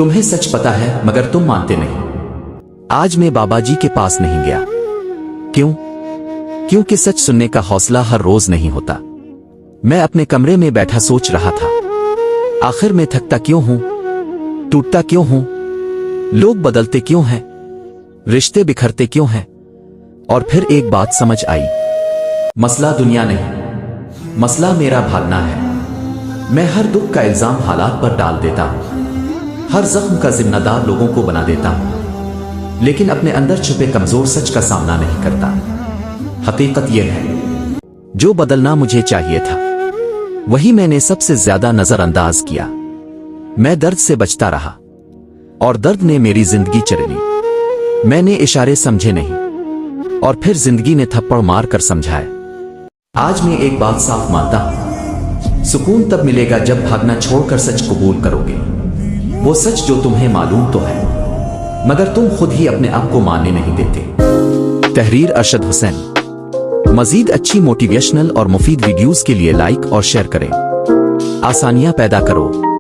تمہیں سچ پتا ہے مگر تم مانتے نہیں۔ آج میں بابا جی کے پاس نہیں گیا۔ کیوں؟ کیونکہ سچ سننے کا حوصلہ ہر روز نہیں ہوتا۔ میں اپنے کمرے میں بیٹھا سوچ رہا تھا، آخر میں تھکتا کیوں ہوں، ٹوٹتا کیوں ہوں، لوگ بدلتے کیوں ہیں، رشتے بکھرتے کیوں ہیں؟ اور پھر ایک بات سمجھ آئی، مسئلہ دنیا نہیں، مسئلہ میرا بھاگنا ہے۔ میں ہر دکھ کا الزام حالات پر ڈال دیتا ہوں، ہر زخم کا ذمہ دار لوگوں کو بنا دیتا ہوں، لیکن اپنے اندر چھپے کمزور سچ کا سامنا نہیں کرتا۔ حقیقت یہ ہے، جو بدلنا مجھے چاہیے تھا وہی میں نے سب سے زیادہ نظر انداز کیا۔ میں درد سے بچتا رہا اور درد نے میری زندگی چر لی۔ میں نے اشارے سمجھے نہیں اور پھر زندگی نے تھپڑ مار کر سمجھائے۔ آج میں ایک بات صاف مانتا ہوں، سکون تب ملے گا جب بھاگنا چھوڑ کر سچ قبول کرو گے۔ وہ سچ جو تمہیں معلوم تو ہے مگر تم خود ہی اپنے آپ کو ماننے نہیں دیتے۔ تحریر ارشد حسین۔ مزید اچھی موٹیویشنل اور مفید ویڈیوز کے لیے لائک اور شیئر کریں۔ آسانیاں پیدا کرو۔